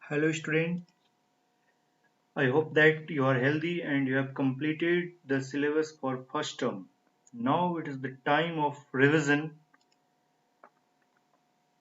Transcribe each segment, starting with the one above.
Hello student, I hope that you are healthy and you have completed the syllabus for first term. Now it is the time of revision.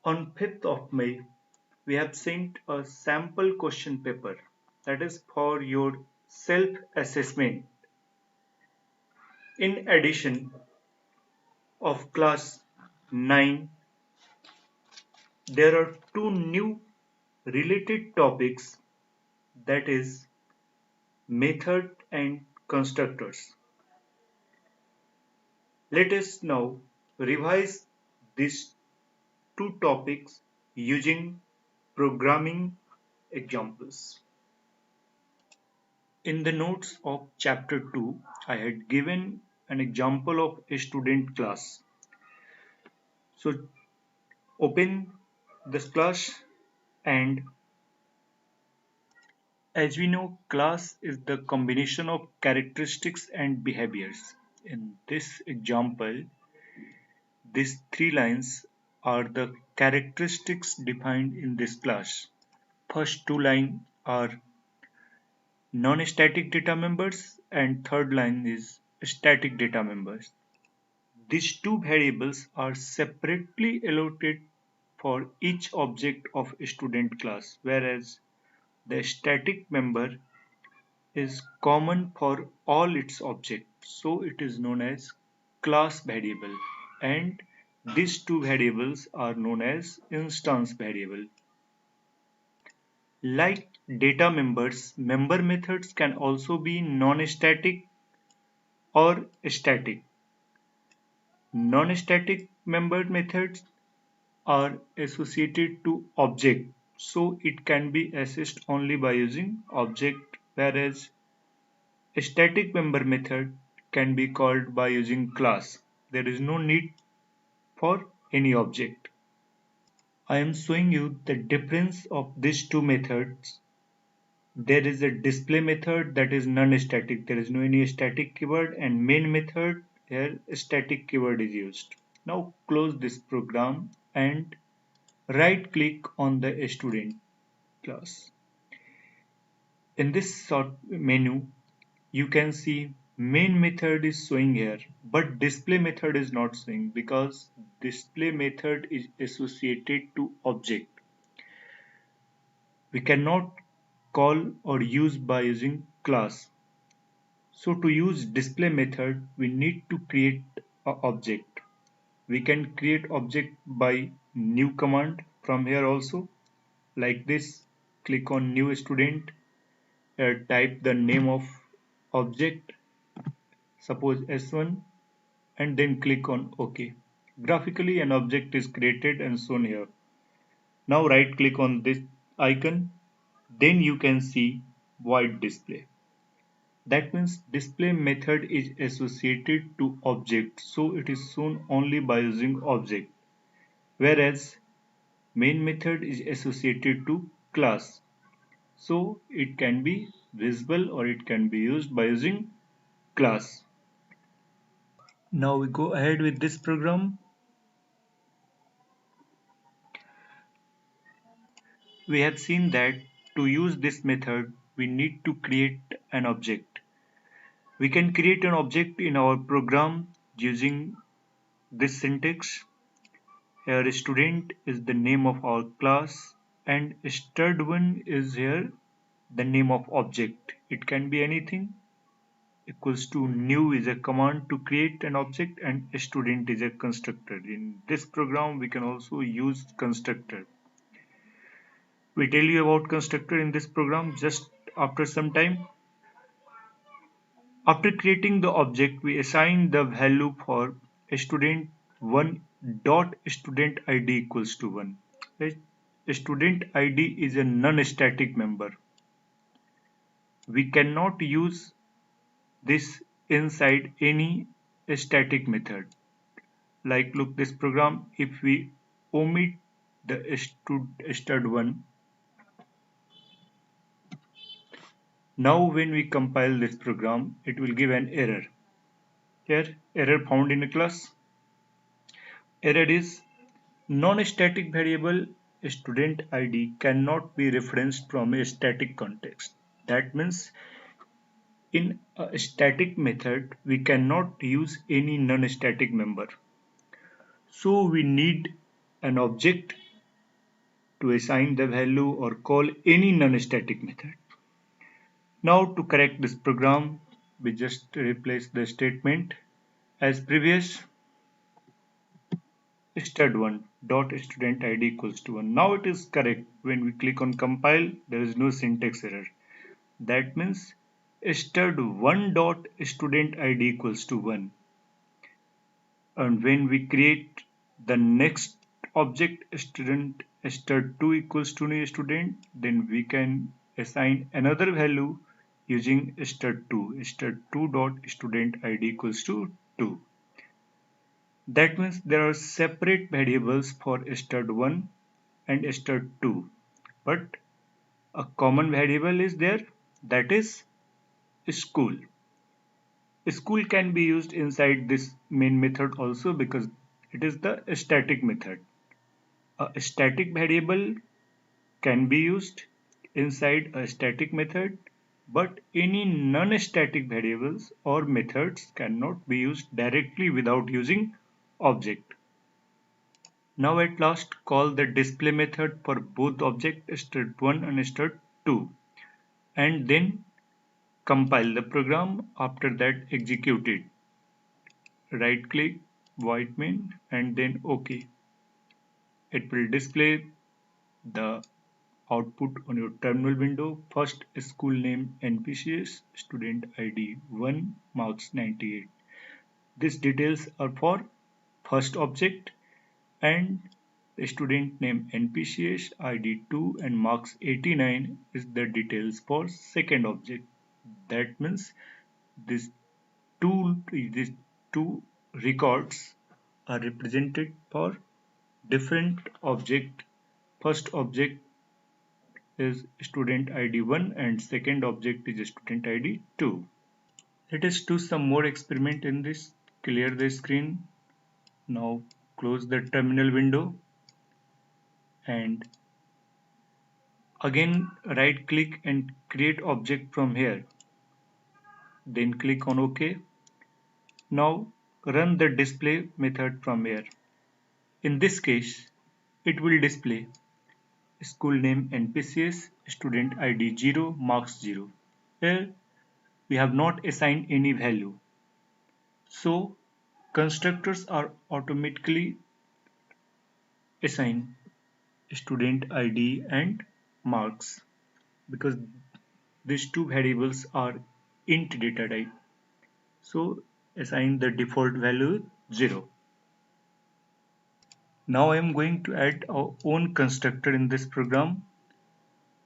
On 5th of May, we have sent a sample question paper that is for your self-assessment. In addition of class 9, there are two new related topics, that is method and constructors. Let us now revise these two topics using programming examples. In the notes of chapter 2, I had given an example of a student class. So open this class, and as we know, class is the combination of characteristics and behaviors. In this example, these three lines are the characteristics defined in this class. First two lines are non-static data members and third line is static data members. These two variables are separately allotted for each object of a student class, whereas the static member is common for all its objects, so it is known as class variable, and these two variables are known as instance variable. Like data members, member methods can also be non-static or static. Non-static member methods are associated to object, so it can be accessed only by using object, whereas a static member method can be called by using class. There is no need for any object. I am showing you the difference of these two methods. There is a display method that is non-static. There is no any static keyword, and main method here static keyword is used. Now close this program and right click on the student class. In this short menu, you can see main method is showing here, but display method is not showing because display method is associated to object. We cannot call or use by using class. So to use display method, we need to create an object. We can create object by new command from here also, like this. Click on new student, type the name of object, suppose S1, and then click on OK. Graphically, an object is created and shown here. Now right click on this icon, then you can see void display. That means display method is associated to object, so it is shown only by using object, whereas main method is associated to class, so it can be visible or it can be used by using class. Now we go ahead with this program. We have seen that to use this method we need to create an object. We can create an object in our program using this syntax. Here student is the name of our class and stud1 is here the name of object. It can be anything. Equals to new is a command to create an object and student is a constructor. In this program we can also use constructor. We tell you about constructor in this program just after some time. After creating the object, we assign the value for student 1 dot student id equals to 1. Right? Student id is a non-static member. We cannot use this inside any static method. Like look this program, if we omit the stud1, now when we compile this program, it will give an error. Here, error found in a class. Error is non-static variable student ID cannot be referenced from a static context. That means in a static method, we cannot use any non-static member. So we need an object to assign the value or call any non-static method. Now to correct this program, we just replace the statement as previous stud1 dot student id equals to 1. Now it is correct. When we click on compile, there is no syntax error. That means stud1 dot student id equals to 1. And when we create the next object student stud2 equals to new student, then we can assign another value using stud2 dot student id equals to 2. That means there are separate variables for stud1 and stud2, but a common variable is there, that is school. School can be used inside this main method also because it is the static method. A static variable can be used inside a static method, but any non-static variables or methods cannot be used directly without using object. Now at last call the display method for both object stud1 and stud2 and then compile the program. After that execute it. Right click void main and then OK. It will display the output on your terminal window. First school name NPCS, student ID 1, marks 98. These details are for first object and student name NPCS ID 2 and marks 89 is the details for second object. That means these these two records are represented for different object. First object is student ID 1 and second object is student ID 2. Let us do some more experiment in this. Clear the screen. Now close the terminal window and again right click and create object from here. Then click on OK. Now run the display method from here. In this case, it will display school name NPCS, student ID 0, marks 0. Here we have not assigned any value. So constructors are automatically assign student ID and marks because these two variables are int data type. So assign the default value 0. Now I am going to add our own constructor in this program.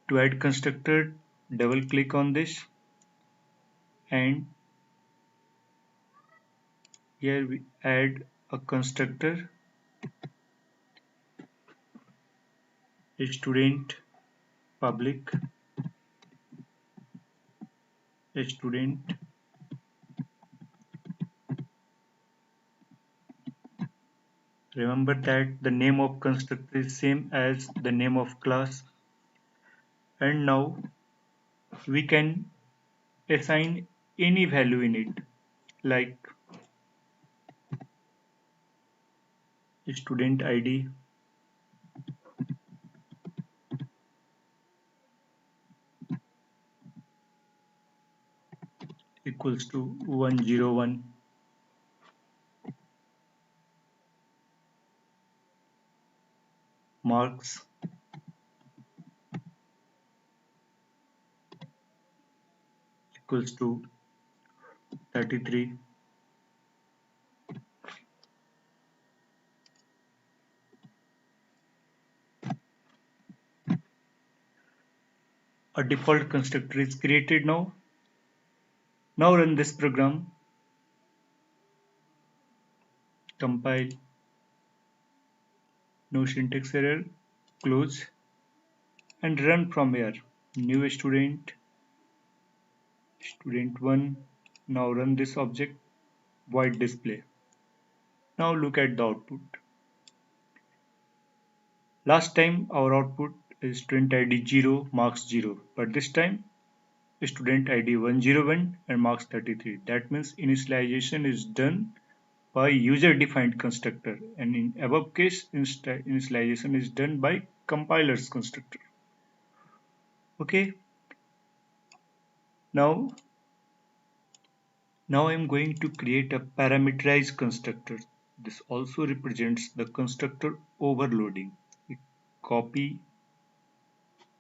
To add constructor, double click on this and here we add a constructor student public student. Remember that the name of constructor is same as the name of class. And now we can assign any value in it like student ID equals to 101, marks equals to 33, a default constructor is created now. Now run this program, compile, no syntax error, close and run from here. New student, student 1. Now run this object, void display. Now look at the output. Last time our output is student ID 0 marks 0, but this time student ID 101 and marks 33. That means initialization is done by user defined constructor, and in above case initialization is done by compiler's constructor. Okay, now I'm going to create a parameterized constructor. This also represents the constructor overloading. We copy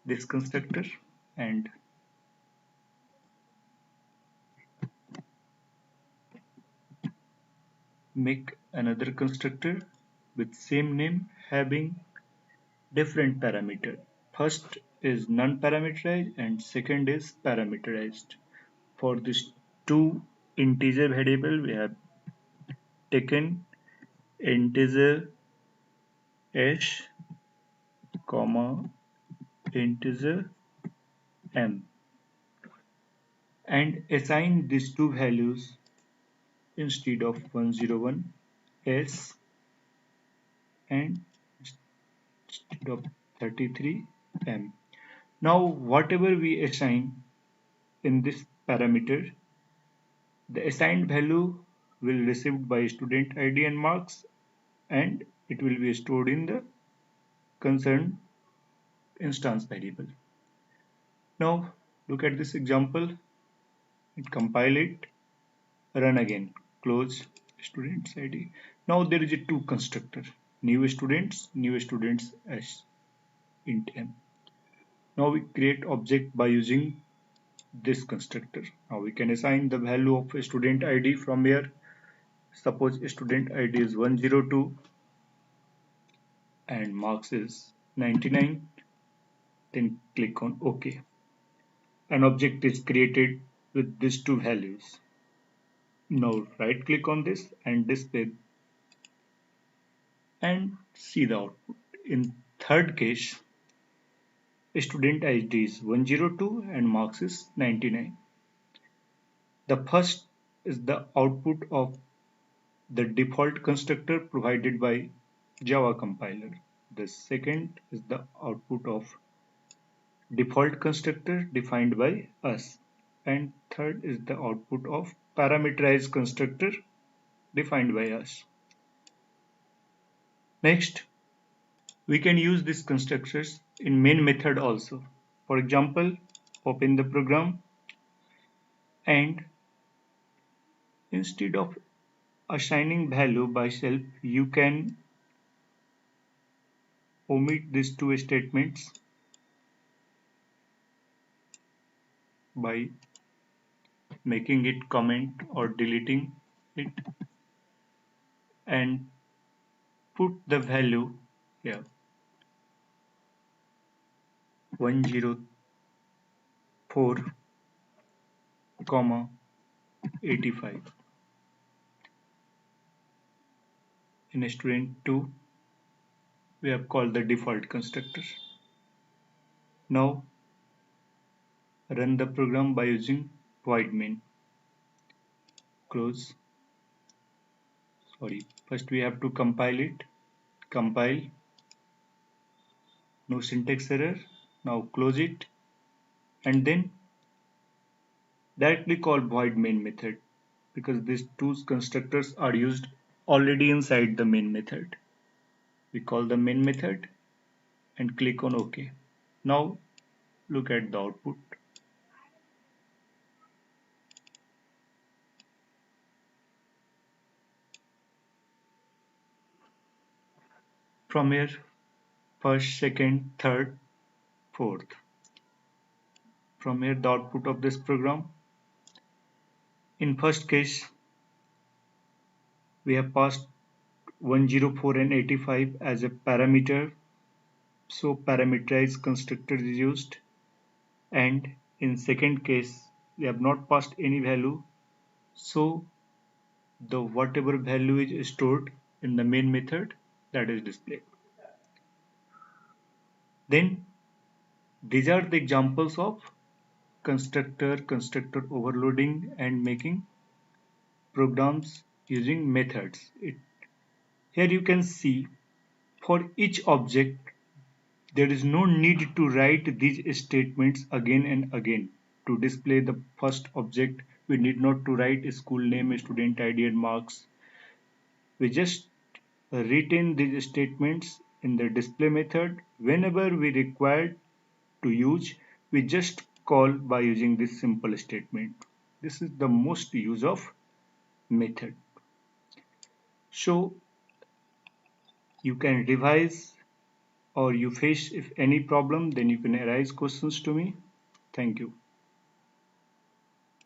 this constructor and make another constructor with same name having different parameter. First is non-parameterized and second is parameterized. For this two integer variable, we have taken integer s, comma integer m, and assign these two values instead of 101 s and instead of 33 m. Now whatever we assign in this parameter, the assigned value will received by student ID and marks, and it will be stored in the concerned instance variable. Now look at this example and compile it, run again, close students ID. Now there is a two constructor, new students as int m. Now we create object by using this constructor. Now we can assign the value of a student ID from here. Suppose student ID is 102 and marks is 99. Then click on OK. An object is created with these two values. Now right click on this and display and see the output. In third case, student ID is 102 and marks is 99. The first is the output of the default constructor provided by Java compiler. The second is the output of default constructor defined by us. And third is the output of parameterized constructor defined by us. Next, we can use these constructors in main method also. For example, open the program and instead of assigning value by self, you can omit these two statements by making it comment or deleting it and put the value here 104 comma 85. In student 2 we have called the default constructor. Now run the program by using void main. Close. Sorry, first we have to compile it. Compile. No syntax error. Now close it and then directly call void main method because these two constructors are used already inside the main method. We call the main method and click on OK. Now look at the output. From here, first, second, third, fourth. From here, the output of this program. In first case, we have passed 104 and 85 as a parameter. So parameterized constructor is used. And in second case, we have not passed any value. So the whatever value is stored in the main method, that is displayed. Then these are the examples of constructor overloading and making programs using methods. Here you can see for each object There is no need to write these statements again and again. To display the first object, we need not to write school name, student ID and marks. We just retain these statements in the display method. Whenever we require to use, we just call by using this simple statement. This is the most use of method. So you can revise, or you face if any problem, then you can arise questions to me. Thank you.